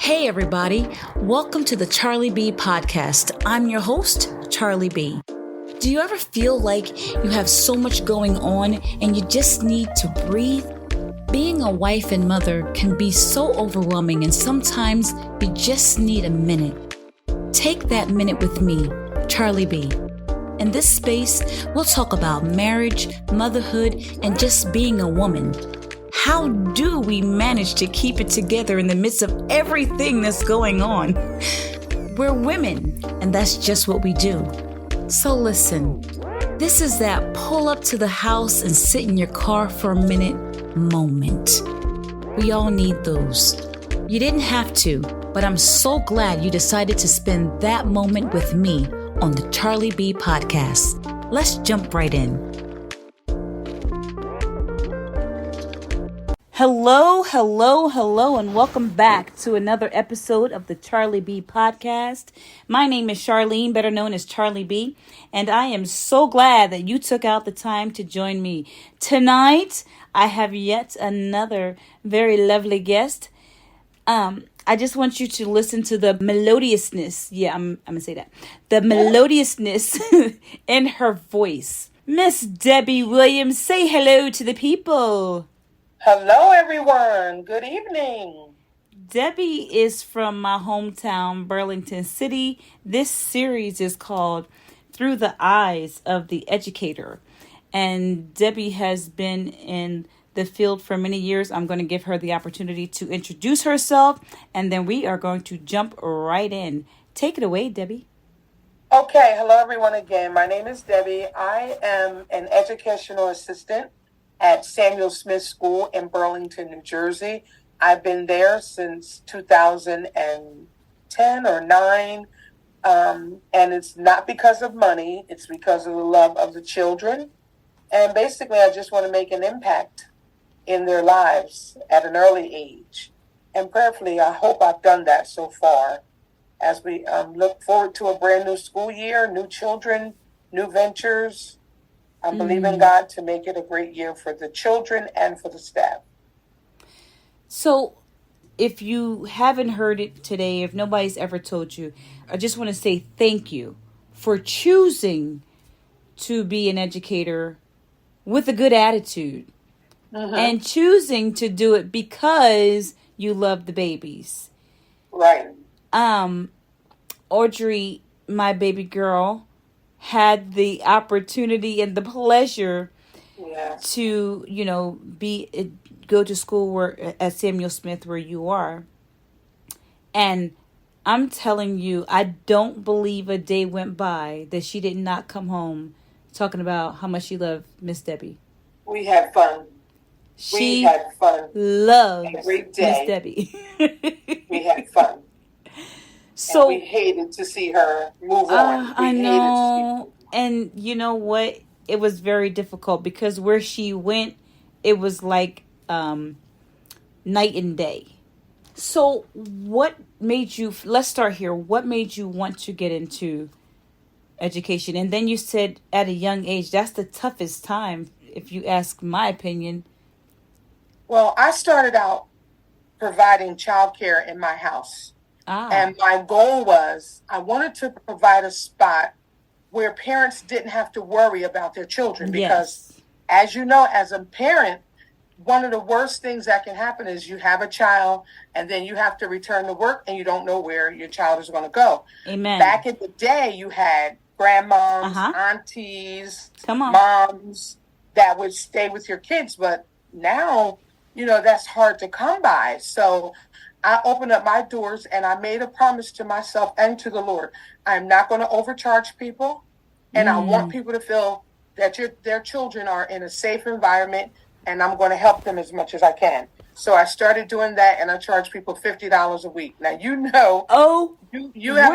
Hey everybody, welcome to the CharlieB Podcast. I'm your host, CharlieB. Do you ever feel like you have so much going on and you just need to breathe? Being a wife and mother can be so overwhelming, and sometimes you just need a minute. Take that minute with me, CharlieB. In this space, we'll talk about marriage, motherhood, and just being a woman. How do we manage to keep it together in the midst of everything that's going on? We're women, and that's just what we do. So listen, this is that pull up to the house and sit in your car for a minute moment. We all need those. You didn't have to, but I'm so glad you decided to spend that moment with me on the CharlieB Podcast. Let's jump right in. Hello, and welcome back to another episode of the CharlieB Podcast. My name is Charlene, better known as CharlieB, and I am so glad that you took out the time to join me. Tonight, I have yet another very lovely guest. I just want you to listen to the melodiousness. Yeah, I'm going to say that. The melodiousness in her voice. Miss Debi Williams, say hello to the people. Hello, everyone. Good evening. Debi is from my hometown, Burlington City. This series is called Through the Eyes of the Educator. And Debi has been in the field for many years. I'm going to give her the opportunity to introduce herself, and then we are going to jump right in. Take it away, Debi. Okay. Hello, everyone again. My name is Debi. I am an educational assistant at Samuel Smith School in Burlington, New Jersey. I've been there since 2010 or 9, and it's not because of money. It's because of the love of the children. And basically, I just want to make an impact in their lives at an early age. And prayerfully, I hope I've done that so far as we look forward to a brand new school year, new children, new ventures. I believe in God to make it a great year for the children and for the staff. So if you haven't heard it today, if nobody's ever told you, I just want to say thank you for choosing to be an educator with a good attitude and choosing to do it because you love the babies. Right. Audrey, my baby girl, had the opportunity and the pleasure to, go to school at Samuel Smith where you are. And I'm telling you, I don't believe a day went by that she did not come home talking about how much she loved Miss Debi. We had fun. She had fun. Loved every day. Miss Debi. We had fun. So and we hated to see her move on. I know. And you know what? It was very difficult because where she went, it was like night and day. So what made you, let's start here. What made you want to get into education? And then you said at a young age, that's the toughest time, if you ask my opinion. Well, I started out providing childcare in my house. And my goal was I wanted to provide a spot where parents didn't have to worry about their children. Because, as you know, as a parent, one of the worst things that can happen is you have a child and then you have to return to work and you don't know where your child is going to go. Amen. Back in the day, you had grandmoms, aunties, moms that would stay with your kids. But now, that's hard to come by. So I opened up my doors and I made a promise to myself and to the Lord. I'm not going to overcharge people. And I want people to feel that their children are in a safe environment, and I'm going to help them as much as I can. So I started doing that, and I charge people $50 a week. Now, you have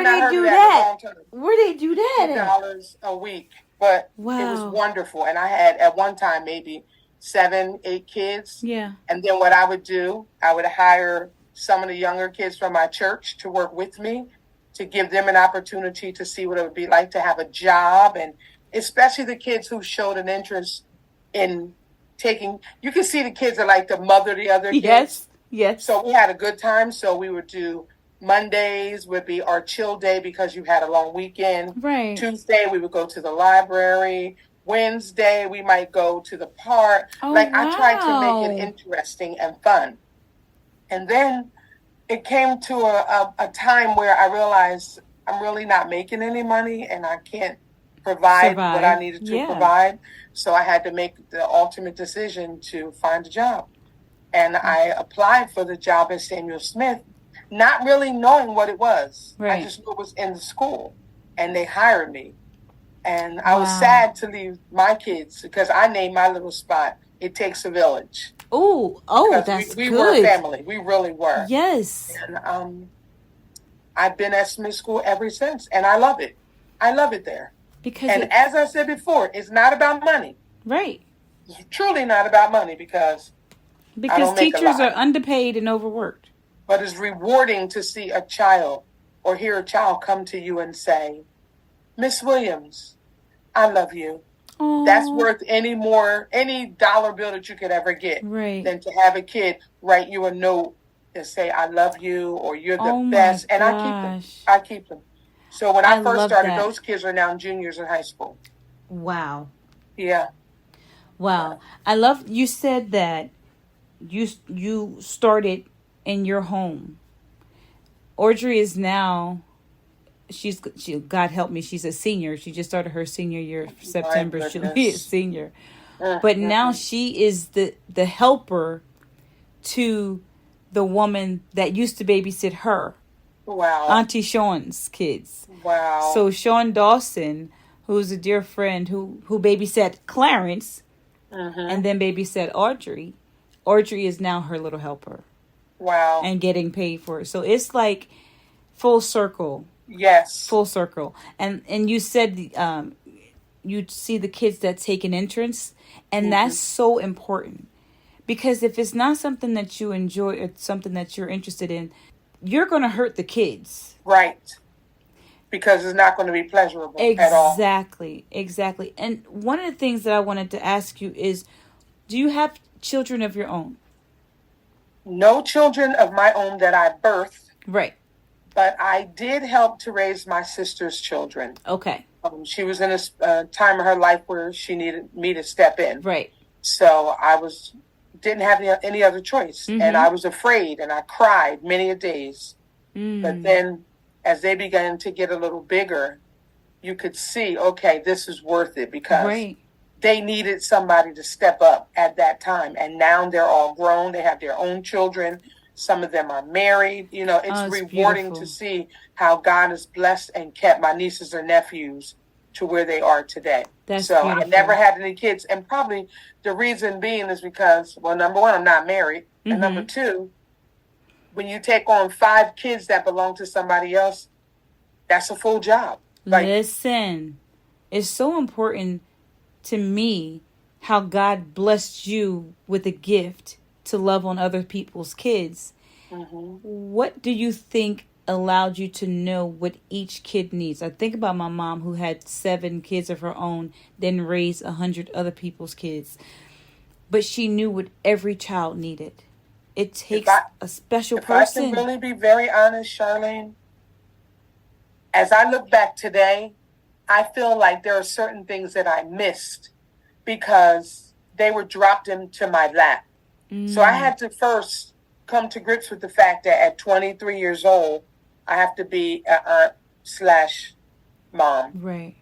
not heard of that in a long time. Where they do that? $50 a week. But It was wonderful. And I had, at one time, maybe 7, 8 kids. Yeah. And then what I would do, I would hire some of the younger kids from my church to work with me, to give them an opportunity to see what it would be like to have a job, and especially the kids who showed an interest in taking, you can see the kids are like to mother the other kids. Yes. So we had a good time. So we would do Mondays would be our chill day because you had a long weekend. Right. Tuesday, we would go to the library. Wednesday, we might go to the park. Oh, like, wow. I tried to make it interesting and fun. And then it came to a time where I realized I'm really not making any money and I can't provide what I needed to provide. So I had to make the ultimate decision to find a job. And I applied for the job at Samuel Smith, not really knowing what it was. Right. I just knew it was in the school. And they hired me. And I was sad to leave my kids because I named my little spot, It Takes a Village. Oh, that's we good. We were family. We really were. Yes. And I've been at Smith School ever since. And I love it. I love it there. As I said before, it's not about money. Right. It's truly not about money because teachers are underpaid and overworked. But it's rewarding to see a child or hear a child come to you and say, Miss Williams, I love you. Aww. That's worth any dollar bill that you could ever get than to have a kid write you a note and say, I love you, or you're the best. And I keep them. So when I first started, those kids are now juniors in high school. Wow. Yeah. Wow. I love, you said that you started in your home. Audrey is now, God help me, she's a senior. She just started her senior year, September. She'll be a senior. But now she is the helper to the woman that used to babysit her. Wow. Auntie Sean's kids. Wow. So Sean Dawson, who's a dear friend who babysat Clarence and then babysat Audrey. Audrey is now her little helper. Wow. And getting paid for it. So it's like full circle. Yes. Full circle. And you said you see the kids that take an entrance, and that's so important. Because if it's not something that you enjoy, it's something that you're interested in, you're going to hurt the kids. Right. Because it's not going to be pleasurable at all. Exactly. And one of the things that I wanted to ask you is, do you have children of your own? No children of my own that I birthed. Right. But I did help to raise my sister's children. Okay. She was in a time of her life where she needed me to step in. Right. So I didn't have any other choice. And I was afraid and I cried many a days. But then as they began to get a little bigger, you could see, okay, this is worth it because they needed somebody to step up at that time. And now they're all grown. They have their own children. Some of them are married. You know, it's rewarding beautiful to see how God has blessed and kept my nieces or nephews to where they are today. That's so beautiful. I never had any kids. And probably the reason being is because, well, number one, I'm not married. And number two, when you take on 5 kids that belong to somebody else, that's a full job. Listen, it's so important to me how God blessed you with a gift to love on other people's kids. What do you think allowed you to know what each kid needs? I think about my mom who had 7 kids of her own, then raised 100 other people's kids. But she knew what every child needed. It takes a special person. If I can really be very honest, Charlene, as I look back today, I feel like there are certain things that I missed because they were dropped into my lap. So I had to first come to grips with the fact that at 23 years old, I have to be an aunt/mom. Right.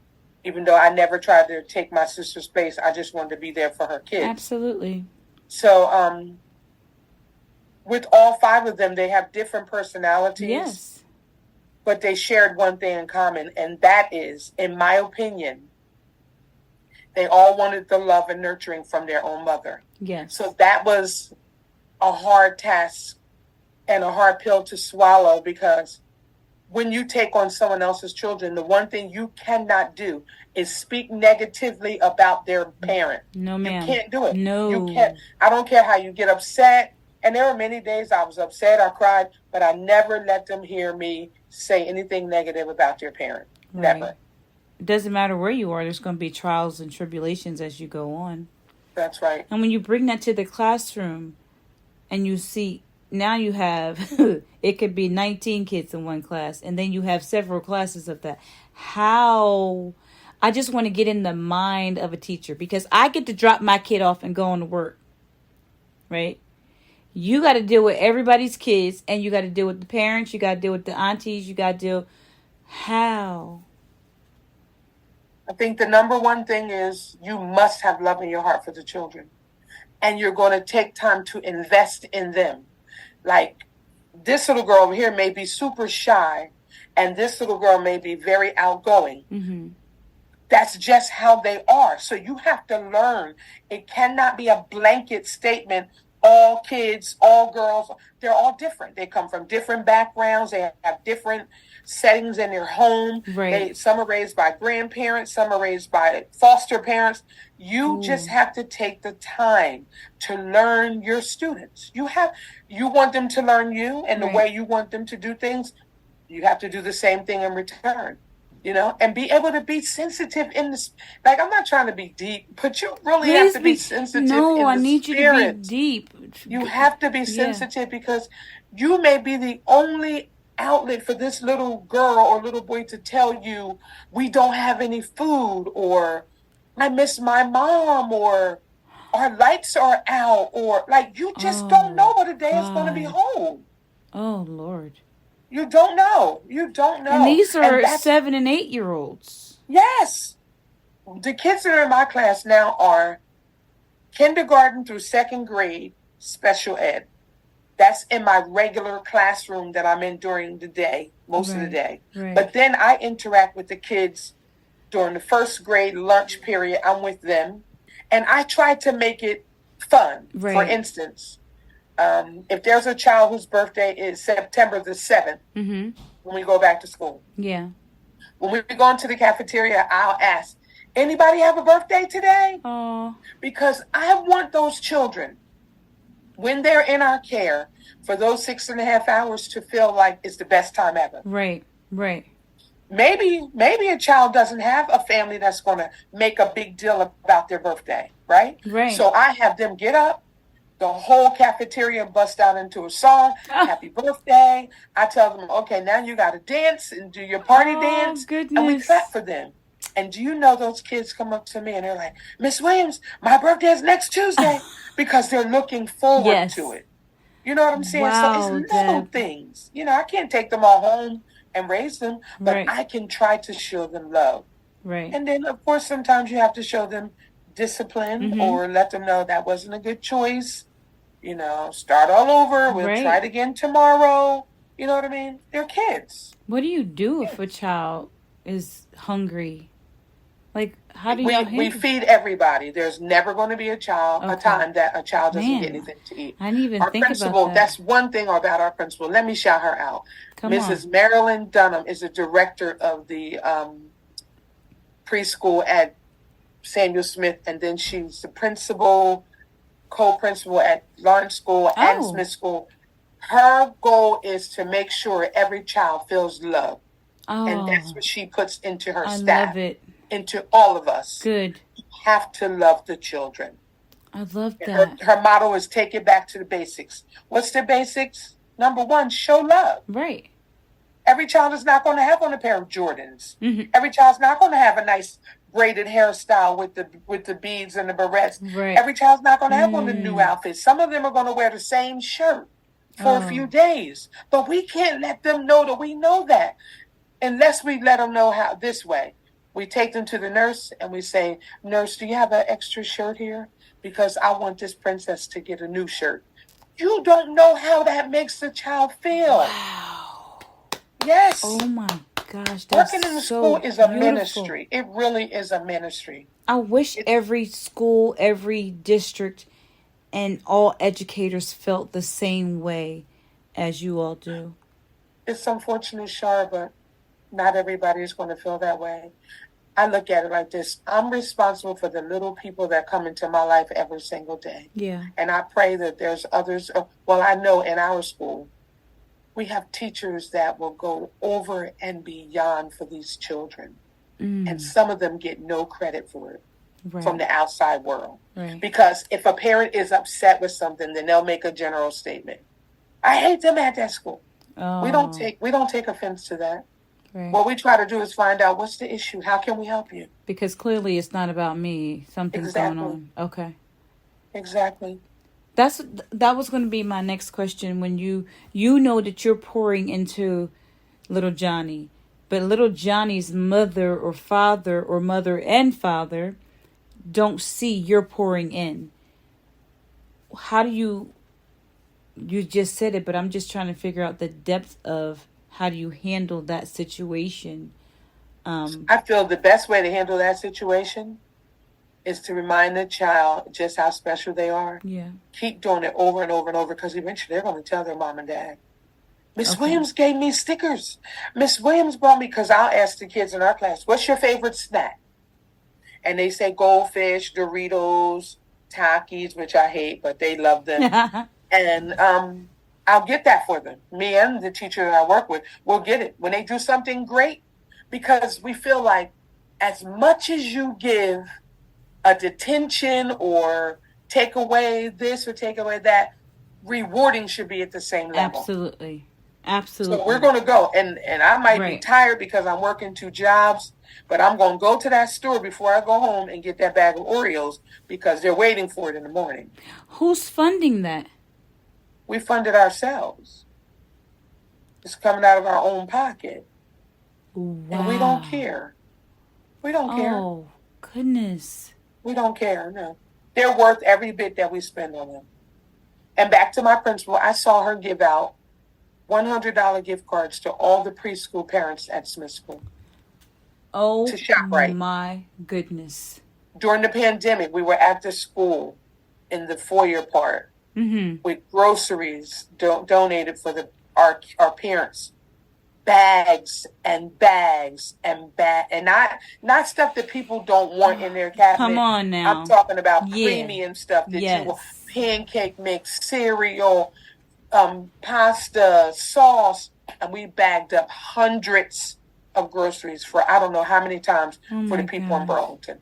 Even though I never tried to take my sister's place, I just wanted to be there for her kids. Absolutely. So with all 5 of them, they have different personalities. Yes. But they shared one thing in common, and that is, in my opinion, they all wanted the love and nurturing from their own mother. Yes. So that was a hard task and a hard pill to swallow because when you take on someone else's children, the one thing you cannot do is speak negatively about their parent. No, ma'am. You can't do it. No. You can't. I don't care how you get upset. And there were many days I was upset, I cried, but I never let them hear me say anything negative about their parent. Right. Never. It doesn't matter where you are. There's going to be trials and tribulations as you go on. That's right. And when you bring that to the classroom and you see now you have, it could be 19 kids in one class, and then you have several classes of that. How, I just want to get in the mind of a teacher, because I get to drop my kid off and go on to work, right? You got to deal with everybody's kids, and you got to deal with the parents, you got to deal with the aunties, you got to deal, how? I think the number one thing is you must have love in your heart for the children. And you're going to take time to invest in them. Like, this little girl over here may be super shy, and this little girl may be very outgoing. Mm-hmm. That's just how they are. So you have to learn. It cannot be a blanket statement. All kids, all girls, they're all different. They come from different backgrounds. They have different settings in their home. Right. Some are raised by grandparents. Some are raised by foster parents. You just have to take the time to learn your students. You want them to learn you, and the way you want them to do things, you have to do the same thing in return. And be able to be sensitive in this. Like, I'm not trying to be deep, but you really have to be sensitive. No, I need you to be deep. You have to be sensitive because you may be the only outlet for this little girl or little boy to tell you, we don't have any food, or I miss my mom, or our lights are out, or like, you just don't know what a day is going to be home. Oh, Lord. You don't know. And these are 7 and 8 year olds. Yes. The kids that are in my class now are kindergarten through 2nd grade special ed. That's in my regular classroom that I'm in during the day, most of the day. Right. But then I interact with the kids during the 1st grade lunch period. I'm with them. And I try to make it fun. Right. For instance, if there's a child whose birthday is September the 7th, when we go back to school. Yeah. When we go into the cafeteria, I'll ask, anybody have a birthday today? Oh. Because I want those children, when they're in our care, for those 6.5 hours to feel like it's the best time ever. Right. Maybe a child doesn't have a family that's going to make a big deal about their birthday, right? So I have them get up. The whole cafeteria bust out into a song, happy birthday. I tell them, okay, now you got to dance and do your party dance. Goodness. And we clap for them. And do you know those kids come up to me and they're like, Miss Williams, my birthday is next Tuesday, because they're looking forward to it. You know what I'm saying? Wow, so it's little things. I can't take them all home and raise them, but I can try to show them love. Right. And then, of course, sometimes you have to show them discipline, or let them know that wasn't a good choice. Start all over. We'll try it again tomorrow. You know what I mean? They're kids. What do you do if a child is hungry? Like, how do you we feed everybody. There's never going to be a time that a child doesn't get anything to eat. I didn't even think about that. That's one thing about our principal. Let me shout her out. Mrs. Marilyn Dunham is the director of the preschool at Samuel Smith, and then she's the principal, co-principal at Lawrence School and Smith School. Her goal is to make sure every child feels loved. And that's what she puts into her staff. Love it. Into all of us. Good. You have to love the children. I love that. Her motto is take it back to the basics. What's the basics? Number one, show love. Right. Every child is not going to have on a pair of Jordans. Every child's not going to have a nice braided hairstyle with the beads and the barrettes. Right. Every child's not going to have on the new outfits. Some of them are going to wear the same shirt for a few days. But we can't let them know that we know that unless we let them know how this way. We take them to the nurse and we say, Nurse, do you have an extra shirt here? Because I want this princess to get a new shirt. You don't know how that makes the child feel. Wow. Yes. Oh my gosh. That's Working in the school is a ministry. It really is a ministry. I wish every school, every district, and all educators felt the same way as you all do. It's unfortunate, Char, but not everybody is going to feel that way. I look at it like this. I'm responsible for the little people that come into my life every single day. Yeah. And I pray that there's others. Well, I know in our school, we have teachers that will go over and beyond for these children. And some of them get no credit for it from the outside world. Right. Because if a parent is upset with something, then they'll make a general statement. I hate them at that school. Oh. We don't take offense to that. Right. What we try to do is find out what's the issue. How can we help you? Because clearly it's not about me. Something's going on. Okay. Exactly. That was going to be my next question. When you know that you're pouring into little Johnny, but little Johnny's mother or father or mother and father don't see you're pouring in. How do you just said it, but I'm just trying to figure out the depth of how do you handle that situation? I feel the best way to handle that situation is to remind the child just how special they are. Yeah. Keep doing it over and over and over, because eventually they're going to tell their mom and dad. Miss Williams gave me stickers. Miss Williams brought me, because I'll ask the kids in our class, what's your favorite snack? And they say Goldfish, Doritos, Takis, which I hate, but they love them. And I'll get that for them. Me and the teacher that I work with will get it when they do something great, because we feel like as much as you give a detention or take away this or take away that, rewarding should be at the same level. Absolutely. So we're going to go, and I might be tired because I'm working 2 jobs, but I'm going to go to that store before I go home and get that bag of Oreos, because they're waiting for it in the morning. Who's funding that? We fund it ourselves. It's coming out of our own pocket. Wow. And we don't care. We don't care. Oh, goodness. We don't care, no. They're worth every bit that we spend on them. And back to my principal, I saw her give out $100 gift cards to all the preschool parents at Smith School. Oh, to ShopRite. My goodness. During the pandemic, we were at the school in the foyer part with groceries donated for our parents. Bags and bags and not stuff that people don't want in their cabinet. Come on now. I'm talking about premium stuff that you want. Pancake mix, cereal, pasta, sauce, and we bagged up hundreds of groceries for I don't know how many times for the people in Burlington.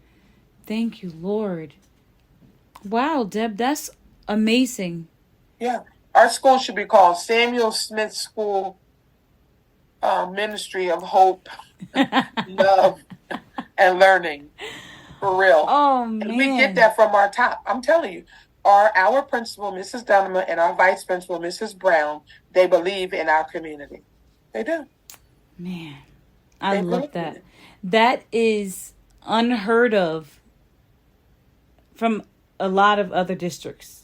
Thank you, Lord. Wow, Deb, that's amazing. Yeah. Our school should be called Samuel Smith School Ministry of Hope, Love, and Learning. For real. Oh, man. And we get that from our top. I'm telling you, our principal, Mrs. Dunham, and our vice principal, Mrs. Brown, they believe in our community. They do. Man, I love that. That is unheard of from a lot of other districts.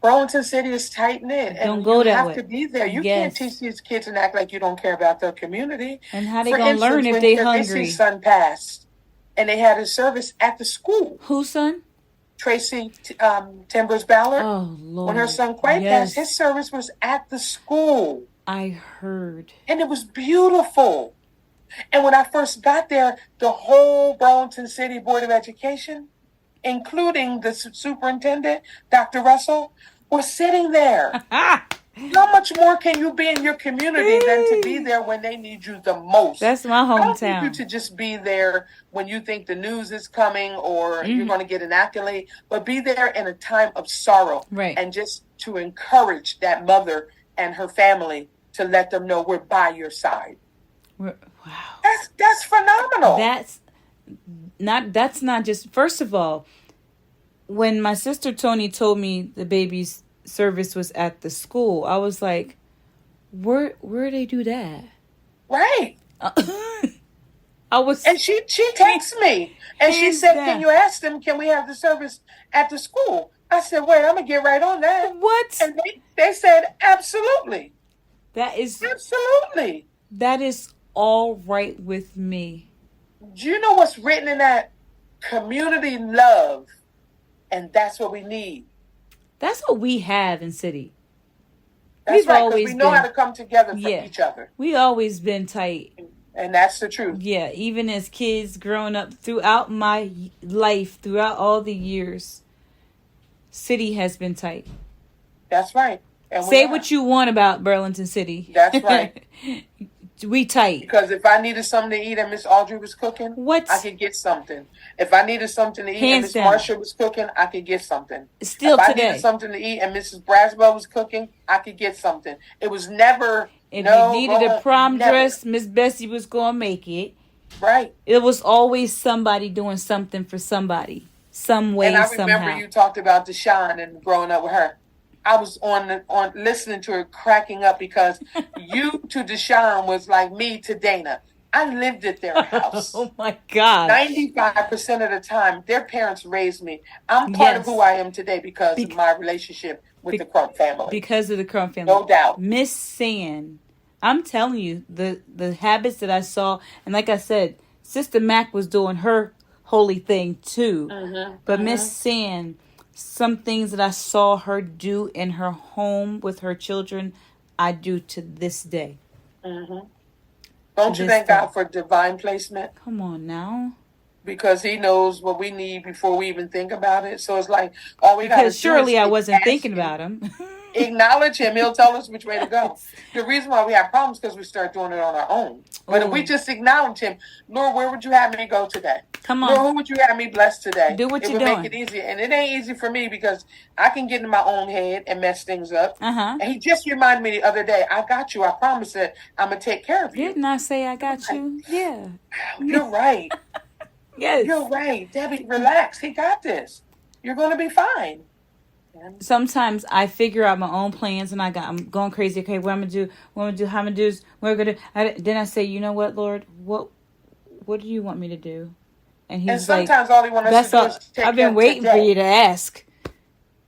Burlington City is tight-knit. Don't go that way. You have to be there. You can't teach these kids and act like you don't care about their community. And how they going to learn if they hungry? Tracy's son passed, and they had a service at the school. Whose son? Tracy Timbers Ballard. Oh, Lord. When her son Quay passed, his service was at the school. I heard. And it was beautiful. And when I first got there, the whole Burlington City Board of Education, including the superintendent, Dr. Russell, was sitting there. How much more can you be in your community than to be there when they need you the most? That's my hometown. I don't need you to just be there when you think the news is coming or you're going to get an accolade, but be there in a time of sorrow. Right. And just to encourage that mother and her family to let them know we're by your side. Wow. That's phenomenal. That's not just, first of all, when my sister Tony told me the baby's service was at the school, I was like, where they do that? Right. And she texted me and she said, can you ask them, can we have the service at the school? I said, wait, I'm gonna get right on that. What? And they said, absolutely. Absolutely. That is all right with me. Do you know what's written in that? Community love. And that's what we need. That's what we have in city. That's right, because we know how to come together for each other. We always been tight. And that's the truth. Yeah, even as kids growing up throughout my life, throughout all the years, city has been tight. That's right. And say what you want about Burlington City. That's right. We tight. Because if I needed something to eat and Miss Audrey was cooking, I could get something. If I needed something to eat and Miss Marsha was cooking, I could get something. Still if today. I needed something to eat and Mrs. Braswell was cooking, I could get something. It was never, if you needed a prom dress, Miss Bessie was going to make it. Right. It was always somebody doing something for somebody. Some way, somehow. And I remember you talked about Deshawn and growing up with her. I was on listening to her cracking up because you to Deshawn was like me to Dana. I lived at their house. Oh my God. 95% of the time, their parents raised me. I'm part of who I am today because of my relationship with the Crump family. Because of the Crump family. No doubt. Miss Sand, I'm telling you, the habits that I saw, and like I said, Sister Mac was doing her holy thing too. Mm-hmm. But Miss Sand, some things that I saw her do in her home with her children, I do to this day. Mm-hmm. Don't you thank God for divine placement? Come on now. Because he knows what we need before we even think about it. So it's like, all we got to do is surely I wasn't thinking about him. Acknowledge him. He'll tell us which way to go. The reason why we have problems is because we start doing it on our own. But if we just acknowledge him, Lord, where would you have me go today? Come on. Lord, who would you have me bless today? Do what you're doing. It would make it easier. And it ain't easy for me because I can get in my own head and mess things up. Uh-huh. And he just reminded me the other day, I got you. I promise that I'm going to take care of you. Didn't I say I got you? Yeah. You're right. Yes. You're right. Debbie, relax. He got this. You're going to be fine. Sometimes I figure out my own plans and I'm going crazy. Okay, what I'm going to do, how I'm going to do this, what I'm going to do. Then I say, you know what, Lord, what do you want me to do? And he's sometimes all he wants us to do is take I've been waiting for you to ask.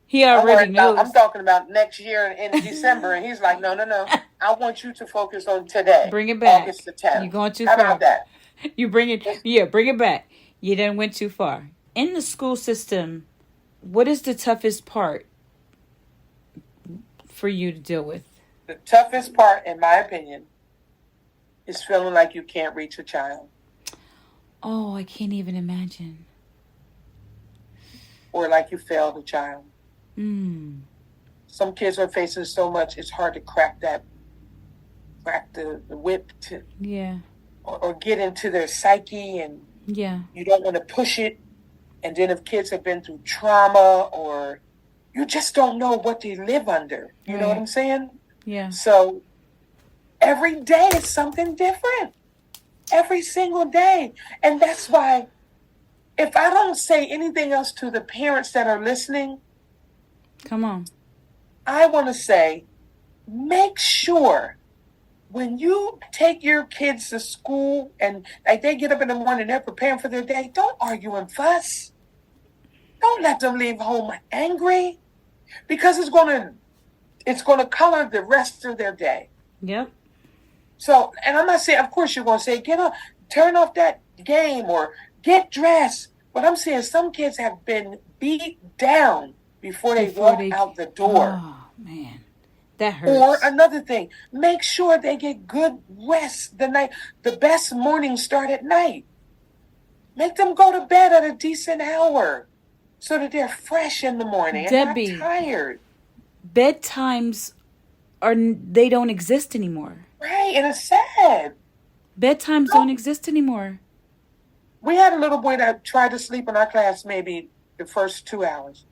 He already knows. I'm talking about next year in December. And he's like, no. I want you to focus on today. Bring it back. August the 10th. You're going too far. How about that? You bring it. Yeah, bring it back. You done went too far. In the school system, what is the toughest part for you to deal with? The toughest part, in my opinion, is feeling like you can't reach a child. Oh, I can't even imagine. Or like you failed a child. Some kids are facing so much, it's hard to crack the whip to or get into their psyche, and you don't want to push it. And then if kids have been through trauma, or you just don't know what they live under. You know what I'm saying? Yeah. So every day is something different. Every single day. And that's why if I don't say anything else to the parents that are listening, come on. I want to say, make sure when you take your kids to school and like they get up in the morning, they're preparing for their day, don't argue and fuss. Don't let them leave home angry, because it's going to color the rest of their day. Yep. So, and I'm not saying, of course you're going to say, get up, turn off that game or get dressed. But I'm saying some kids have been beat down before they walk out the door. Oh, man. That hurts. Or another thing, make sure they get good rest the night. The best mornings start at night. Make them go to bed at a decent hour so that they're fresh in the morning and Debbie, not tired. Bedtimes they don't exist anymore. Right, and it's sad. Bedtimes don't exist anymore. We had a little boy that tried to sleep in our class maybe the first 2 hours.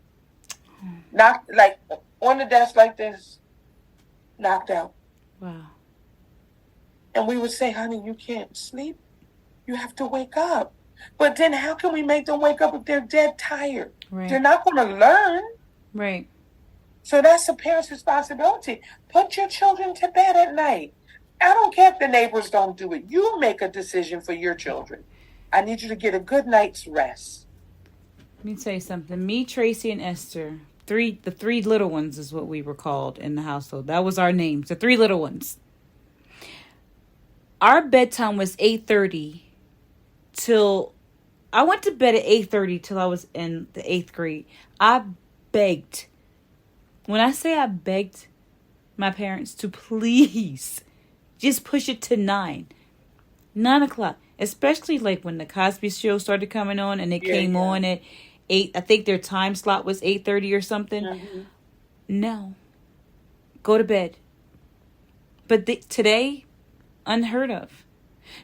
Knocked, like, on the desk like this, knocked out. Wow. And we would say, honey, you can't sleep. You have to wake up. But then how can we make them wake up if they're dead tired? Right. They're not going to learn. Right. So that's a parent's responsibility. Put your children to bed at night. I don't care if the neighbors don't do it. You make a decision for your children. I need you to get a good night's rest. Let me tell you something. Me, Tracy, and Esther, the three little ones is what we were called in the household. That was our names, the three little ones. Our bedtime was 8:30 till I went to bed at 8:30 till I was in the 8th grade. I begged. When I say I begged my parents to please just push it to 9 o'clock, especially like when the Cosby Show started coming on and it came on at 8. I think their time slot was 8:30 or something. Mm-hmm. No, go to bed. But today, unheard of.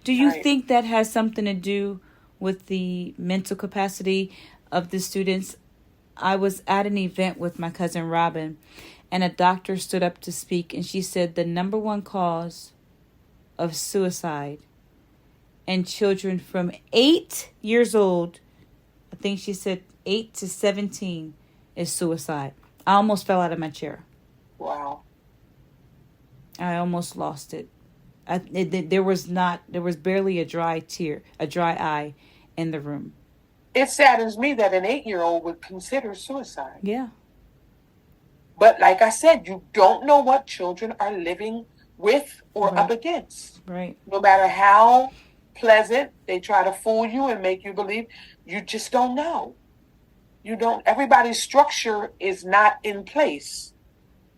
Do you think that has something to do with the mental capacity of the students? I was at an event with my cousin Robin, and a doctor stood up to speak, and she said the number one cause of suicide in children from 8 years old, I think she said 8 to 17, is suicide. I almost fell out of my chair. Wow. I almost lost it. There was barely a dry eye in the room. It saddens me that an 8-year-old would consider suicide. Yeah. But like I said, you don't know what children are living with or up against. Right. No matter how pleasant they try to fool you and make you believe, you just don't know. Everybody's structure is not in place.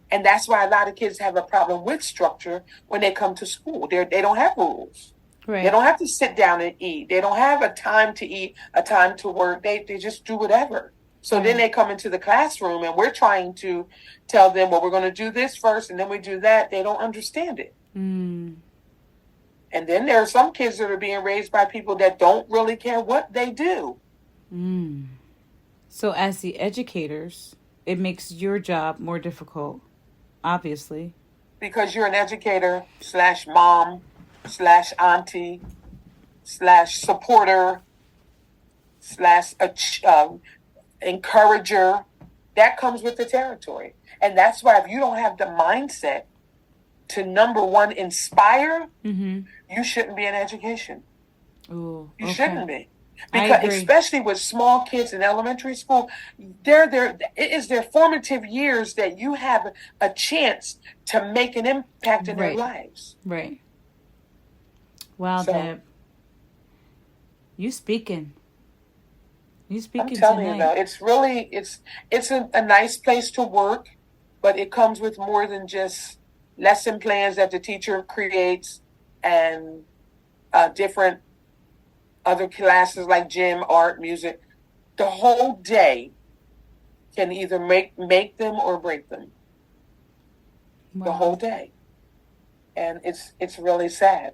And that's why a lot of kids have a problem with structure when they come to school. They don't have rules. Right. They don't have to sit down and eat. They don't have a time to eat, a time to work. They just do whatever. So then they come into the classroom and we're trying to tell them, well, we're going to do this first and then we do that. They don't understand it. And then there are some kids that are being raised by people that don't really care what they do. So as the educators, it makes your job more difficult. Obviously. Because you're an educator / mom / auntie / supporter / encourager. That comes with the territory. And that's why if you don't have the mindset to, number one, inspire, you shouldn't be in education. Ooh, you shouldn't be. Because especially with small kids in elementary school, it is their formative years that you have a chance to make an impact in their lives. Right. Wow, Deb. You speaking. I'm telling tonight. You though, it's really it's a nice place to work, but it comes with more than just lesson plans that the teacher creates and different other classes like gym, art, music. The whole day can either make them or break them. Wow. The whole day. And it's really sad.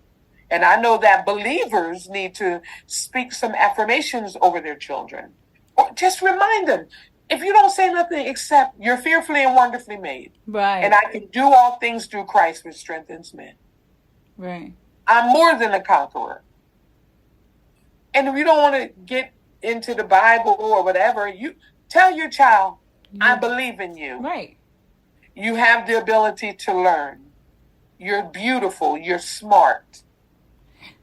And I know that believers need to speak some affirmations over their children. Or just remind them, if you don't say nothing except you're fearfully and wonderfully made. Right. And I can do all things through Christ which strengthens me. Right. I'm more than a conqueror. And if you don't want to get into the Bible or whatever, you tell your child, I believe in you. Right. You have the ability to learn. You're beautiful. You're smart.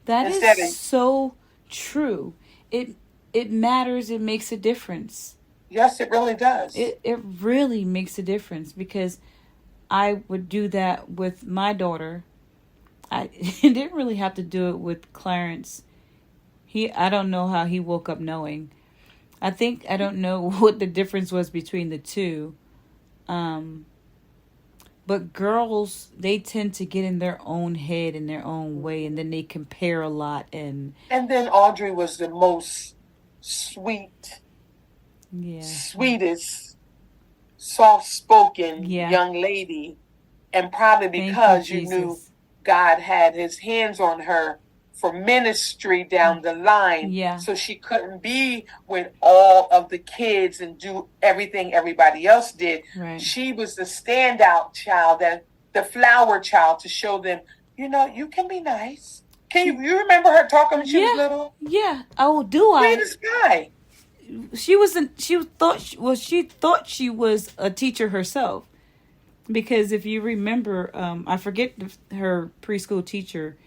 That is so true. It matters. It makes a difference. Yes, it really does. It really makes a difference because I would do that with my daughter. I didn't really have to do it with Clarence. I don't know how he woke up knowing. I don't know what the difference was between the two. But girls, they tend to get in their own head in their own way, and then they compare a lot. And then Audrey was the most sweetest, soft-spoken young lady. And probably because you knew God had his hands on her for ministry down the line. Yeah. So she couldn't be with all of the kids and do everything everybody else did. Right. She was the standout child, the flower child, to show them, you can be nice. You remember her talking when she was little? Yeah. Oh, do I? Sweetest guy. She thought she was a teacher herself. Because if you remember, I forget her preschool teacher.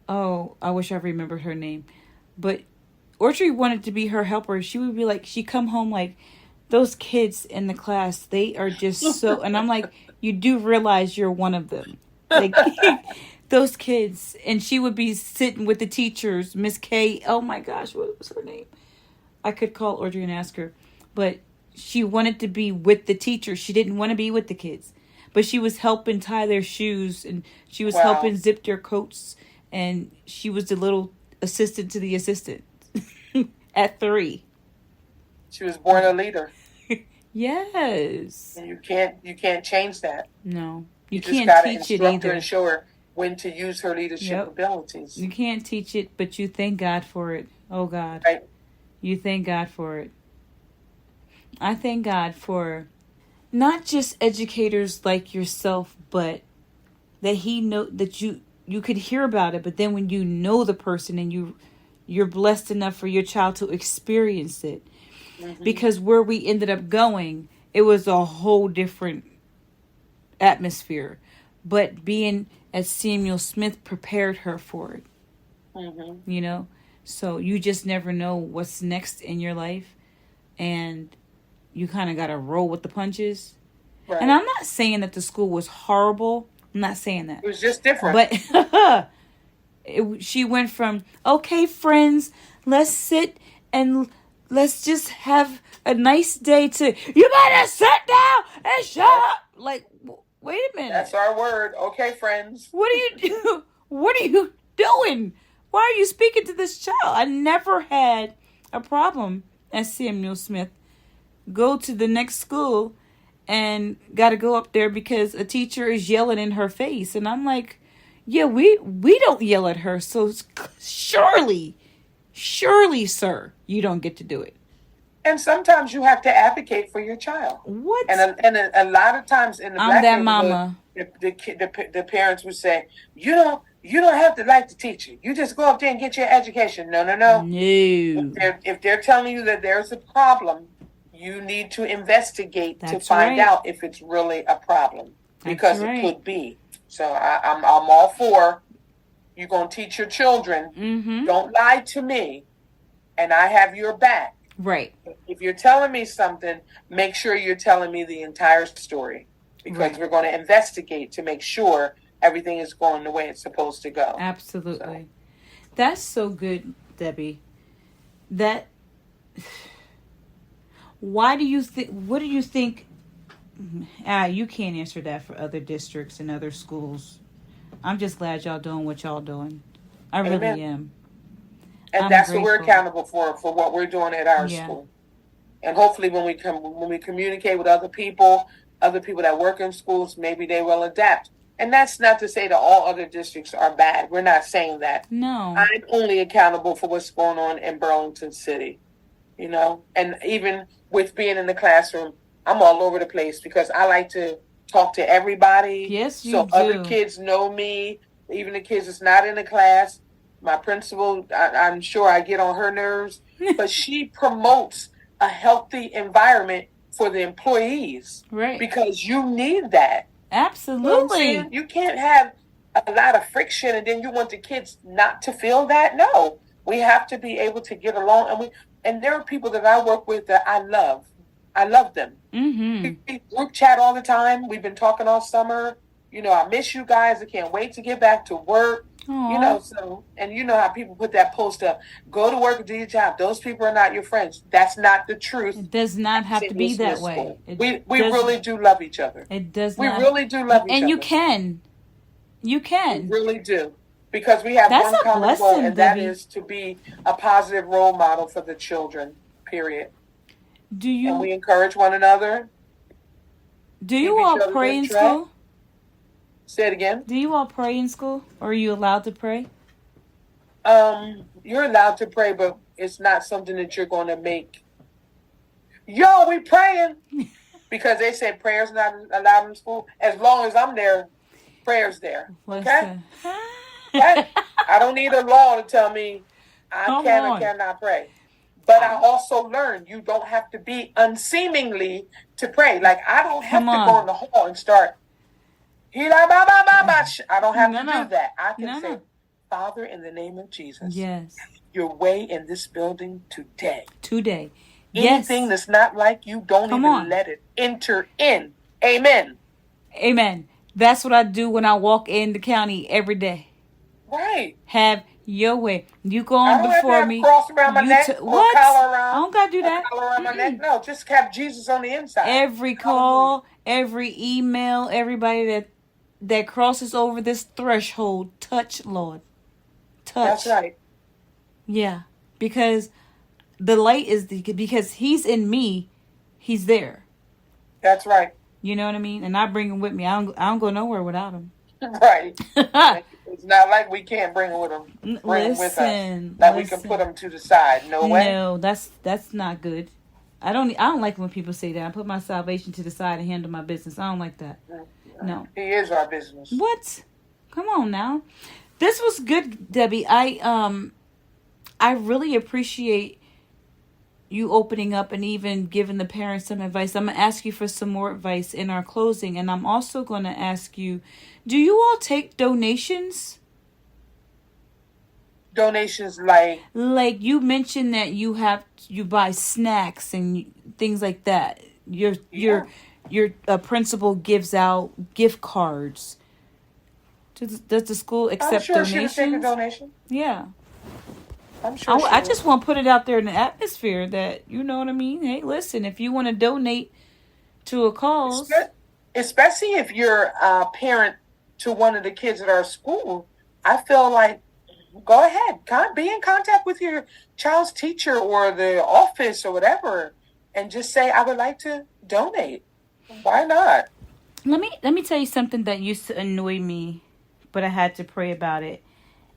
Oh, I wish I remembered her name. But Audrey wanted to be her helper. She would be like, she'd come home like, those kids in the class, they are just so... And I'm like, you do realize you're one of them. Like, those kids. And she would be sitting with the teachers. Miss K, oh my gosh, what was her name? I could call Audrey and ask her. But she wanted to be with the teachers. She didn't want to be with the kids. But she was helping tie their shoes. And she was helping zip their coats. And she was the little assistant to the assistant at 3. She was born a leader. Yes. And you can't change that. No, you can't just gotta teach it instruct either. her and show her when to use her leadership abilities. You can't teach it, but you thank God for it. Oh, God. Right. You thank God for it. I thank God for not just educators like yourself, but that he know that you could hear about it, but then when you know the person and you're blessed enough for your child to experience it. Mm-hmm. Because where we ended up going, it was a whole different atmosphere. But being at Samuel Smith prepared her for it. Mm-hmm. You know? So you just never know what's next in your life. And you kind of got to roll with the punches. Right. And I'm not saying that the school was horrible. I'm not saying that. It was just different. But she went from, okay, friends, let's sit and let's just have a nice day, to, you better sit down and shut up. Like, wait a minute. That's our word. Okay, friends. What are you do? What are you doing? Why are you speaking to this child? I never had a problem at Samuel Smith. Go to the next school and got to go up there because a teacher is yelling in her face. And I'm like, yeah, we don't yell at her. So surely, sir, you don't get to do it. And sometimes you have to advocate for your child. What? And a lot of times in the I'm that mama. The parents would say, you don't have to like the teacher. You just go up there and get your education. No. No. If they're telling you that there's a problem, you need to investigate to find out if it's really a problem, because it could be. So I'm all for, you're going to teach your children. Mm-hmm. Don't lie to me, and I have your back. Right. If you're telling me something, make sure you're telling me the entire story, because we're going to investigate to make sure everything is going the way it's supposed to go. Absolutely. So. That's so good, Debbie. Why do you think, what do you think, you can't answer that for other districts and other schools. I'm just glad y'all doing what y'all doing. I really am. And that's grateful. What we're accountable for what we're doing at our school. And hopefully when we communicate with other people that work in schools, maybe they will adapt. And that's not to say that all other districts are bad. We're not saying that. No. I'm only accountable for what's going on in Burlington City. You know, and even with being in the classroom, I'm all over the place because I like to talk to everybody. Yes, you do. Other kids know me, even the kids that's not in the class. My principal, I'm sure I get on her nerves, but she promotes a healthy environment for the employees. Right. Because you need that. Absolutely. You know, you can't have a lot of friction and then you want the kids not to feel that. No. We have to be able to get along, and there are people that I work with that I love. I love them. Mm-hmm. We group chat all the time. We've been talking all summer. You know, I miss you guys. I can't wait to get back to work. Aww. You know, so, and you know how people put that post up, go to work and do your job. Those people are not your friends. That's not the truth. It does not have to be that way. We really do love each other. It does not. We really do love each other. And you can. You can. We really do. Because we have one common goal, and that is to be a positive role model for the children, period. And we encourage one another. Do you all pray in school? Say it again. Do you all pray in school? Or are you allowed to pray? You're allowed to pray, but it's not something that you're going to make. Yo, we praying. Because they said prayer's not allowed in school. As long as I'm there, prayer's there. Okay? I don't need a law to tell me I can or cannot pray. But I also learned you don't have to be unseemingly to pray. Like, I don't have to go in the hall and start. I don't have to do that. I can say, Father, in the name of Jesus, your way in this building today. Anything that's not like you, don't even let it enter in. Amen. Amen. That's what I do when I walk in the county every day. Right. Have your way. You go on before me. Cross around my neck or collar around. I don't got to do that. Collar around my neck. No, just have Jesus on the inside. Every call, every email, everybody that crosses over this threshold, touch, Lord. Touch. That's right. Yeah. Because the light because he's in me, he's there. That's right. You know what I mean? And I bring him with me. I don't go nowhere without him. Right. It's not like we can't bring them with us. That we can put them to the side. No way. No, that's not good. I don't like when people say that. I put my salvation to the side and handle my business. I don't like that. No. He is our business. What? Come on now. This was good, Debbie. I really appreciate you opening up and even giving the parents some advice. I'm going to ask you for some more advice in our closing. And I'm also going to ask you, do you all take donations? Donations like? Like you mentioned that you buy snacks and things like that. Your principal gives out gift cards. Does the school accept donations? She would take a donation. Yeah. I'm sure I just want to put it out there in the atmosphere that, you know what I mean? Hey, listen, if you want to donate to a cause. Especially if you're a parent to one of the kids at our school, I feel like go ahead. Be in contact with your child's teacher or the office or whatever and just say, I would like to donate. Why not? Let me tell you something that used to annoy me, but I had to pray about it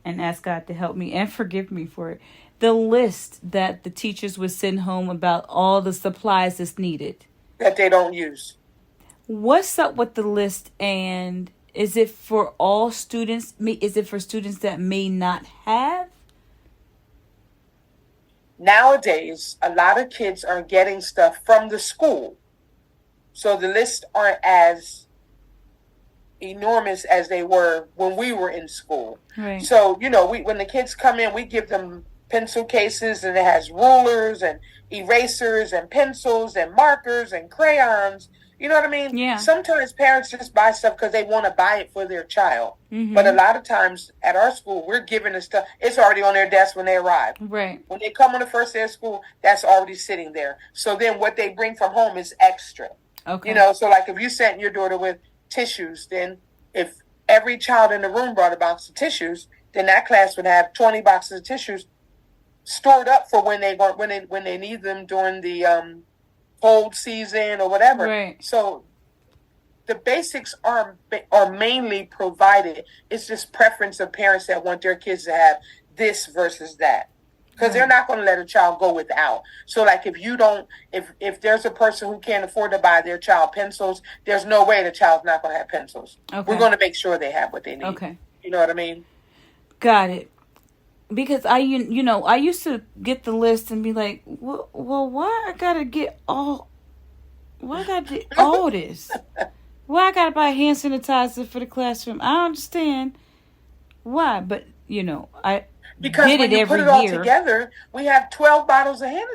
and ask God to help me and forgive me for it. The list that the teachers would send home about all the supplies that's needed. That they don't use. What's up with the list, and is it for all students? Is it for students that may not have? Nowadays, a lot of kids are getting stuff from the school. So the lists aren't as enormous as they were when we were in school. Right. So, when the kids come in, we give them pencil cases, and it has rulers and erasers and pencils and markers and crayons. You know what I mean? Yeah. Sometimes parents just buy stuff because they want to buy it for their child. Mm-hmm. But a lot of times at our school, we're giving the stuff. It's already on their desk when they arrive. Right. When they come on the first day of school, that's already sitting there. So then what they bring from home is extra. Okay. So like if you sent your daughter with tissues, then if every child in the room brought a box of tissues, then that class would have 20 boxes of tissues stored up for when they need them during the cold season or whatever. Right. So the basics are mainly provided. It's just preference of parents that want their kids to have this versus that. Because they're not going to let a child go without. So like if there's a person who can't afford to buy their child pencils, there's no way the child's not going to have pencils. Okay. We're going to make sure they have what they need. Okay. You know what I mean? Got it. Because I used to get the list and be like, well, why I gotta get all this? Why I gotta buy hand sanitizer for the classroom? I don't understand why, but because did when it you every put it all year. Together, we have 12 bottles of hand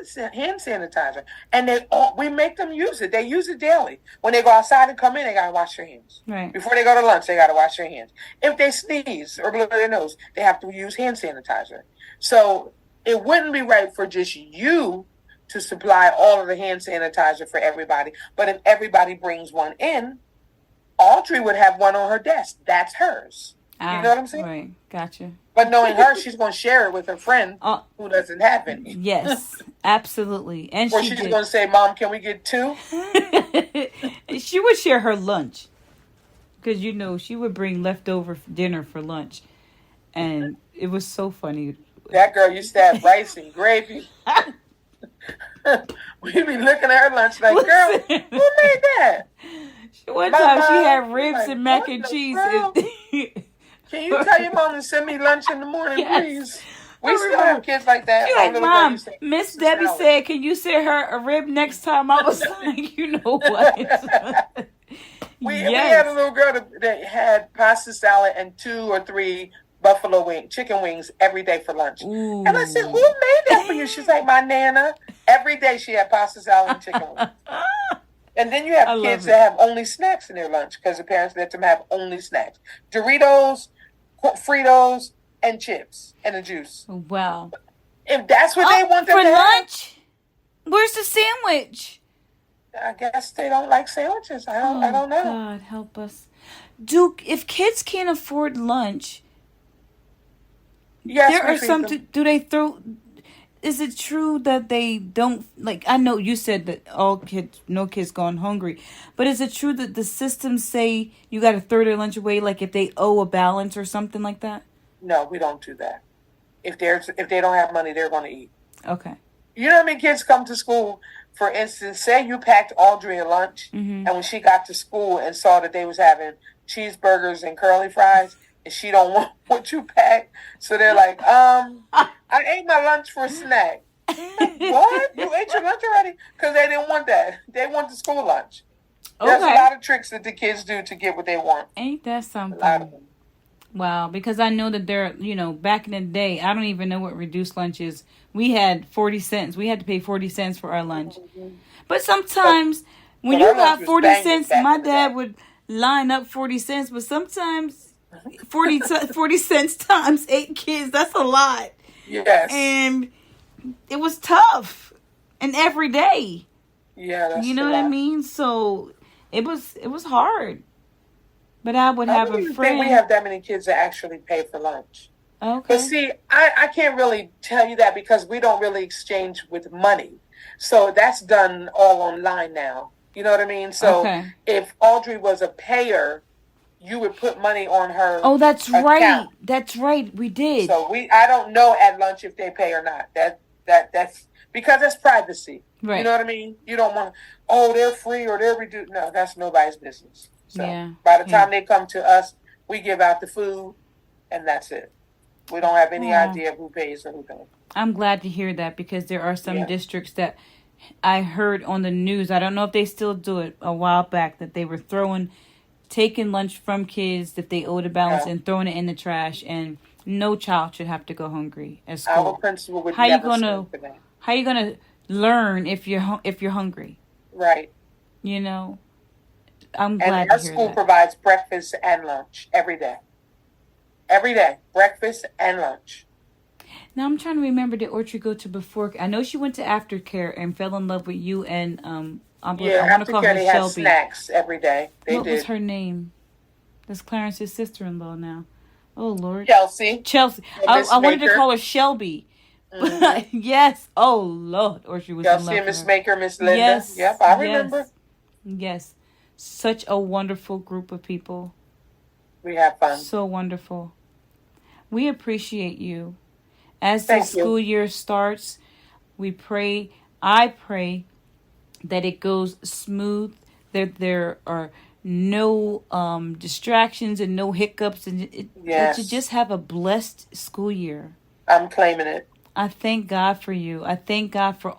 sanitizer, and we make them use it. They use it daily. When they go outside and come in, they gotta wash their hands. Right. Before they go to lunch, they gotta wash their hands. If they sneeze or blow their nose, they have to use hand sanitizer. So it wouldn't be right for just you to supply all of the hand sanitizer for everybody. But if everybody brings one in, Audrey would have one on her desk. That's hers. You know what I'm saying? Right. Gotcha. But knowing her, she's going to share it with her friend who doesn't have any. Yes, absolutely. And or she's going to say, Mom, can we get 2? She would share her lunch. Because, she would bring leftover dinner for lunch. And it was so funny. That girl used to have rice and gravy. We'd be looking at her lunch like, girl, who made that? One time she had ribs and mac and cheese. Can you tell your mom to send me lunch in the morning, please? We still have kids like that. She's like, Mom, Miss Debbie said, can you send her a rib next time? I was like, you know what? We had a little girl that had pasta salad and 2 or 3 chicken wings every day for lunch. Ooh. And I said, who made that for you? She's like, my Nana. Every day she had pasta salad and chicken wings. And then you have kids that have only snacks in their lunch because the parents let them have only snacks. Doritos, Fritos, and chips, and a juice. Wow. If that's what they want for lunch? Where's the sandwich? I guess they don't like sandwiches. I don't know. God, help us. If kids can't afford lunch, yes, there are some. Do they throw? is it true that they don't, like, I know you said that no kids gone hungry, but is it true that the systems say you got to throw their lunch away, like if they owe a balance or something like that? No, we don't do that. If they don't have money, they're going to eat. Okay. You know how many kids come to school, for instance, say you packed Audrey a lunch, and when she got to school and saw that they was having cheeseburgers and curly fries, and she don't want what you packed, so they're like, I ate my lunch for a snack. What? You ate your lunch already? Because they didn't want that. They want the school lunch. There's a lot of tricks that the kids do to get what they want. Ain't that something? A lot of them. Wow, because I know that they're, back in the day, I don't even know what reduced lunch is. We had 40 cents. We had to pay 40 cents for our lunch. But sometimes when you got 40 cents, my dad would line up 40 cents. But sometimes 40 cents times 8 kids, that's a lot. Yes. And it was tough. And every day. Yeah, that's you know what I mean? So it was hard. But I would have a friend. Think we have that many kids that actually pay for lunch. Okay. But see, I can't really tell you that because we don't really exchange with money. So that's done all online now. You know what I mean? So if Audrey was a payer, you would put money on her. Oh, that's account. right. That's right. We did. So I don't know at lunch if they pay or not. That's because that's privacy. Right. You know what I mean? You don't want, they're free or they're reduced. No, that's nobody's business. So by the time they come to us, we give out the food, and that's it. We don't have any idea who pays or who don't. I'm glad to hear that because there are some districts that I heard on the news. I don't know if they still do it. A while back that they were taking lunch from kids if they owed a balance and throwing it in the trash, and no child should have to go hungry at school. Our principal would never stand for that. How you gonna learn if you're hungry? Right. I'm glad and our to hear school that. provides breakfast and lunch every day. Every day, breakfast and lunch. Now I'm trying to remember, did Audrey go to before? I know she went to aftercare and fell in love with you and I want to call her they Shelby. have snacks every day. What was her name? That's Clarence's sister-in-law now. Oh Lord, Chelsea. I wanted to call her Shelby. Mm-hmm. Yes. Oh Lord, Audrey was Chelsea in love and Miss with her. Maker, Miss Linda. Yes. Yep, I remember. Yes. Such a wonderful group of people. We have fun. So wonderful. We appreciate you. As the school year starts, I pray that it goes smooth, that there are no distractions and no hiccups, and that you just have a blessed school year. I'm claiming it. I thank God for you. I thank God for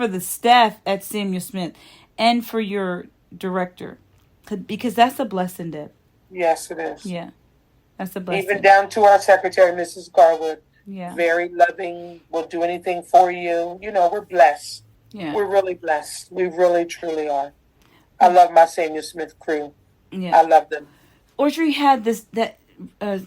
the staff at Samuel Smith and for your director, because that's a blessing, Deb. Yes, it is. Yeah, that's a blessing. Even down to our secretary, Mrs. Garwood. Yeah. Very loving. Will do anything for you. We're blessed. Yeah. We're really blessed. We really, truly are. I love my Samuel Smith crew. Yeah. I love them. Audrey had that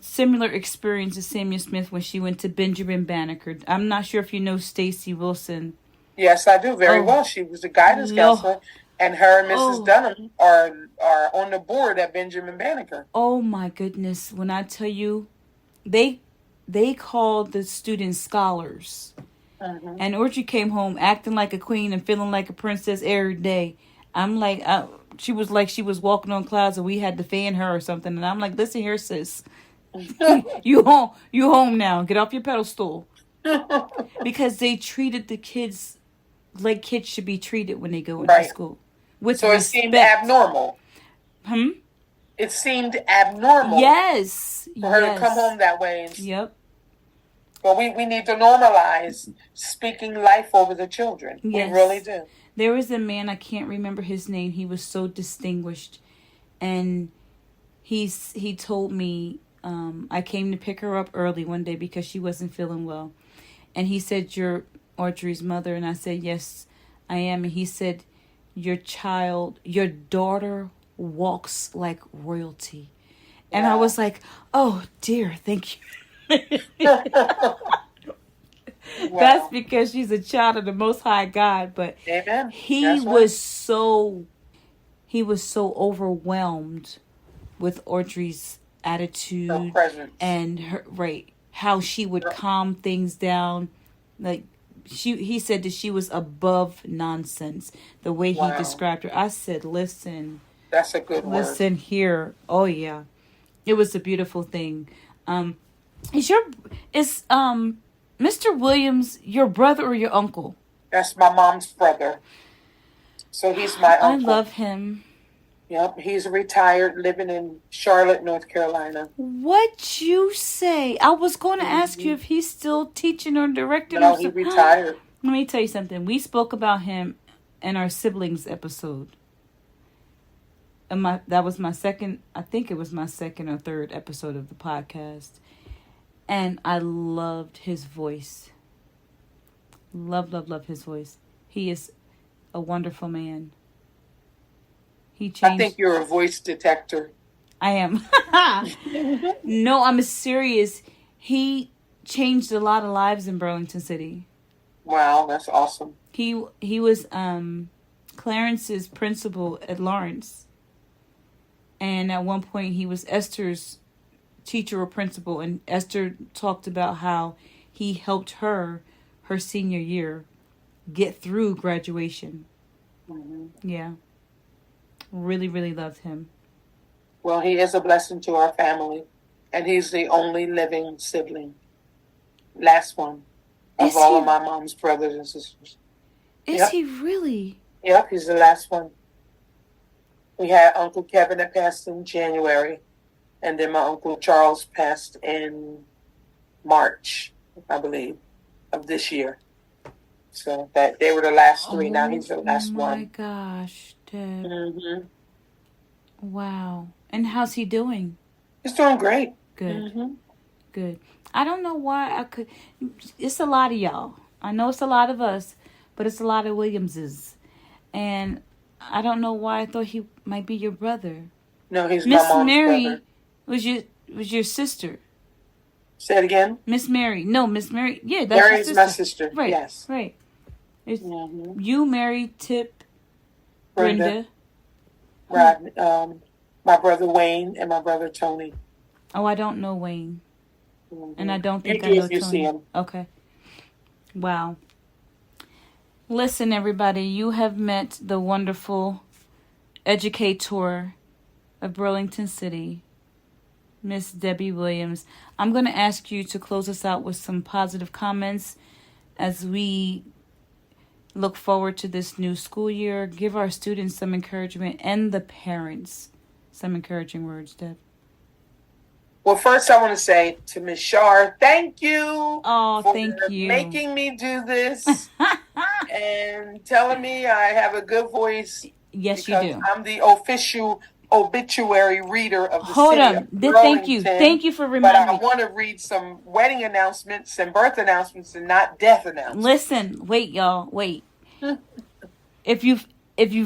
similar experience as Samuel Smith when she went to Benjamin Banneker. I'm not sure if you know Stacy Wilson. Yes, I do very well. She was a guidance counselor, and her and Mrs. Dunham are on the board at Benjamin Banneker. Oh my goodness! When I tell you, they called the students scholars, and Audrey came home acting like a queen and feeling like a princess every day. I'm like, she was like she was walking on clouds, and we had to fan her or something. And I'm like, listen here, sis, you home now. Get off your pedestal, because they treated the kids like kids should be treated when they go into school. With so respect. It seemed abnormal. It seemed abnormal. Yes. For her to come home that way. Yep. But we need to normalize speaking life over the children. Yes. We really do. There was a man, I can't remember his name. He was so distinguished. And he told me, I came to pick her up early one day because she wasn't feeling well. And he said, "You're Audrey's mother." And I said, "Yes, I am." And he said, your daughter walks like royalty. And I was like, oh dear, thank you. That's because she's a child of the Most High God. But Amen. He was so overwhelmed with Audrey's attitude and her how she would calm things down. Like, he said that she was above nonsense. The way he described her. I said, listen. That's a good word. Listen here. Oh, yeah. It was a beautiful thing. Is Mr. Williams your brother or your uncle? That's my mom's brother. So he's my uncle. I love him. Yep, he's retired, living in Charlotte, North Carolina. What'd you say? I was going to ask you if he's still teaching or directing. No, he retired. Let me tell you something. We spoke about him in our siblings episode. And that was my second, I think it was my second or third episode of the podcast. And I loved his voice. Love his voice. He is a wonderful man. He changed. I think you're a voice detector. I am. No, I'm serious. He changed a lot of lives in Burlington City. Wow, that's awesome. He was Clarence's principal at Lawrence. And at one point he was Esther's teacher or principal, and Esther talked about how he helped her senior year get through graduation. Mm-hmm. Yeah. Really, really loved him. Well, he is a blessing to our family, and he's the only living sibling. Last one of all of my mom's brothers and sisters. Is he really? Yep, he's the last one. We had Uncle Kevin that passed in January, and then my Uncle Charles passed in March, I believe, of this year. So that they were the last three. Now he's the last one. Oh my gosh, Deb. Mm-hmm. Wow. And how's he doing? He's doing great. Good. Mm-hmm. Good. I don't know why it's a lot of y'all. I know it's a lot of us, but it's a lot of Williamses. And I don't know why I thought he might be your brother. No, he's my mom's brother. Miss Mary was your sister. Say it again? Miss Mary. No, Miss Mary. Yeah, that's Mary's my sister. Right. Yes. Right. It's you, Mary, Tip, Brenda. Right. My brother Wayne and my brother Tony. Oh, I don't know Wayne. Mm-hmm. And I don't think I know Tony. You see him. Okay. Wow. Listen, everybody, you have met the wonderful educator of Burlington City, Miss Debi Williams. I'm going to ask you to close us out with some positive comments as we look forward to this new school year. Give our students some encouragement and the parents some encouraging words, Deb. Well, first I want to say to Miss Char, thank you. Oh, thank you. Making me do this and telling me I have a good voice. Yes, you do. I'm the official obituary reader of the city of Burlington. Thank you. Thank you for reminding me. But I want to read some wedding announcements and birth announcements and not death announcements. Listen, wait, y'all, wait. If you've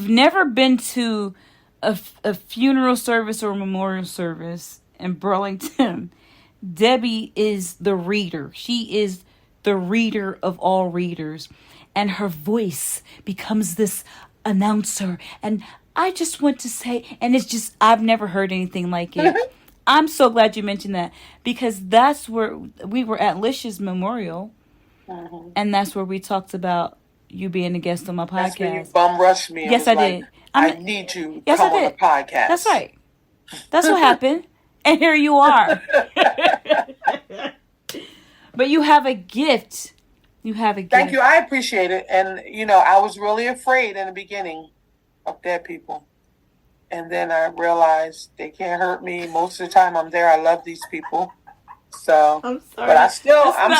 never been to a funeral service or a memorial service in Burlington, Debi is the reader. She is the reader of all readers. And her voice becomes this announcer. And I just want to say, and it's just, I've never heard anything like it. I'm so glad you mentioned that, because that's where we were at Lish's memorial. Mm-hmm. And that's where we talked about you being a guest on my podcast. That's when you bum rushed me. Yes, I did. I need you to come on the podcast. That's right. That's what happened. And here you are. But you have a gift. You have a gift. Thank you. I appreciate it. And, I was really afraid in the beginning of dead people. And then I realized they can't hurt me. Most of the time I'm there. I love these people. So, I'm sorry. But I'm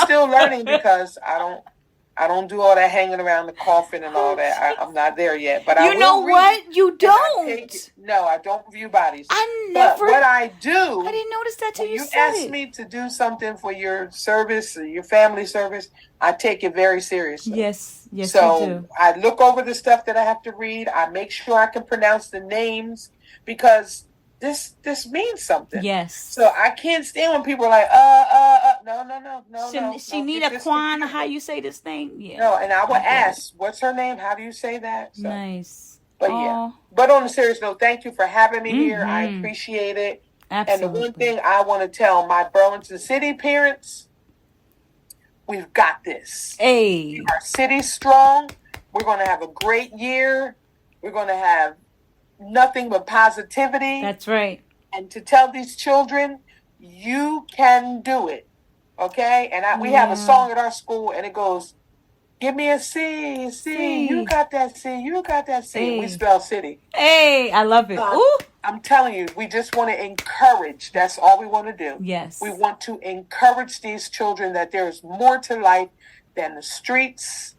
still learning, because I don't do all that hanging around the coffin and all that. I'm not there yet. But you know what? You don't. No, I don't view bodies. But what I do. I didn't notice that till you said it. You asked me to do something for your service, or your family service. I take it very seriously. Yes, you do. So I look over the stuff that I have to read. I make sure I can pronounce the names, because this means something. Yes. So I can't stand when people are like, no. She need a Quan, how you say this thing? Yeah. No, and I would ask, what's her name? How do you say that? So, nice. But yeah. But on a serious note, thank you for having me here. I appreciate it. Absolutely. And the one thing I want to tell my Burlington City parents, we've got this. Hey. Our city's strong. We're going to have a great year. We're going to have nothing but positivity. That's right. And to tell these children, you can do it. Okay? And we have a song at our school, and it goes, give me a C, C, you got that C, you got that C. Hey. We spell city. Hey, I love it. Ooh. I'm telling you, we just want to encourage. That's all we want to do. Yes. We want to encourage these children that there's more to life than the streets,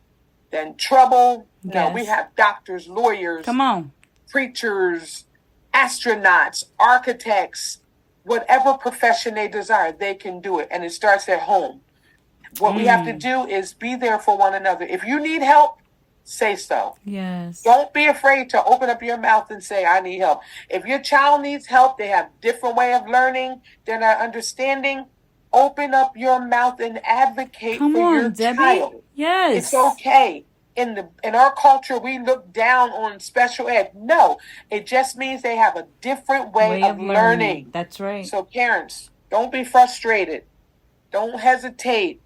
than trouble. Yes. No, we have doctors, lawyers, come on, preachers, astronauts, architects, whatever profession they desire, they can do it. And it starts at home. What we have to do is be there for one another. If you need help, say so. Yes. Don't be afraid to open up your mouth and say, I need help. If your child needs help, they have different way of learning, they're not understanding, open up your mouth and advocate for your Debbie. Child. Yes. It's okay. In our culture, we look down on special ed. No, it just means they have a different way of learning. That's right. So parents, don't be frustrated. Don't hesitate.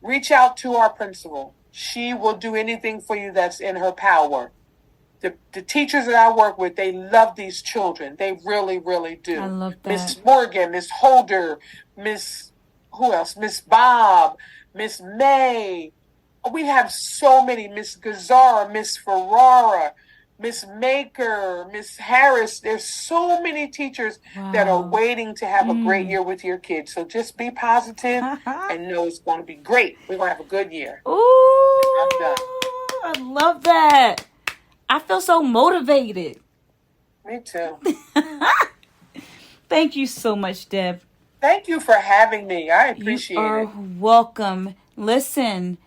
Reach out to our principal. She will do anything for you that's in her power. The teachers that I work with, they love these children. They really, really do. I love that. Miss Morgan, Miss Holder, Miss Bob, Miss May. We have so many. Miss Gazzara, Miss Ferrara, Miss Maker, Miss Harris. There's so many teachers that are waiting to have a great year with your kids. So just be positive and know it's going to be great. We're going to have a good year. Ooh, I'm done. I love that. I feel so motivated. Me too. Thank you so much, Deb. Thank you for having me. I appreciate it. You are welcome. Listen,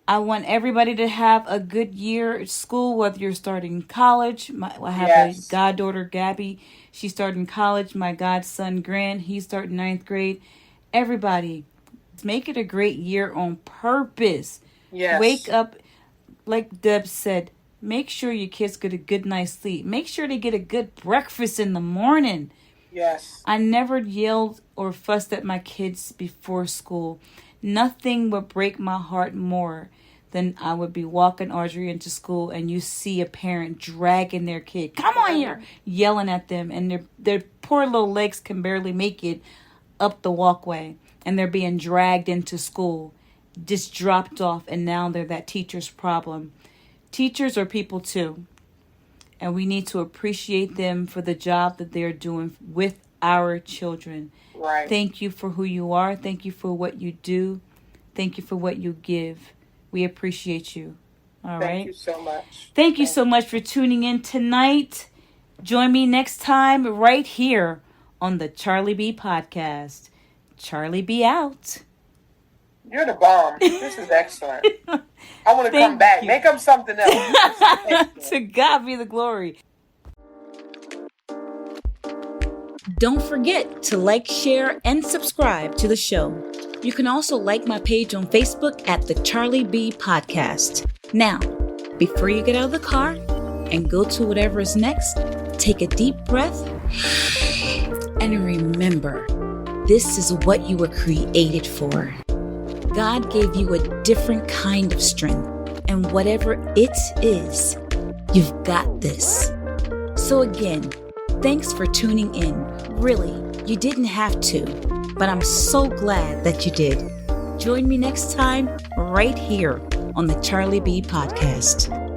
I want everybody to have a good year at school, whether you're starting college. I have a goddaughter, Gabby. She's starting college. My godson, Grant, he's starting 9th grade. Everybody, make it a great year on purpose. Yes. Wake up, like Deb said, make sure your kids get a good night's sleep. Make sure they get a good breakfast in the morning. Yes. I never yelled or fussed at my kids before school. Nothing would break my heart more than I would be walking Audrey into school and you see a parent dragging their kid. Come on here! Yelling at them, and their poor little legs can barely make it up the walkway. And they're being dragged into school, just dropped off, and now they're that teacher's problem. Teachers are people too. And we need to appreciate them for the job that they're doing with our children. Right. Thank you for who you are. Thank you for what you do. Thank you for what you give. We appreciate you. All right. Thank you so much. Thank you so much for tuning in tonight. Join me next time right here on the CharlieB Podcast. CharlieB out. You're the bomb. This is excellent. I want to come back. Make up something else. To God be the glory. Don't forget to like, share, and subscribe to the show. You can also like my page on Facebook at the CharlieB Podcast. Now, before you get out of the car and go to whatever is next, take a deep breath and remember, this is what you were created for. God gave you a different kind of strength, and whatever it is, you've got this. So again, thanks for tuning in. Really, you didn't have to, but I'm so glad that you did. Join me next time right here on the CharlieB Podcast.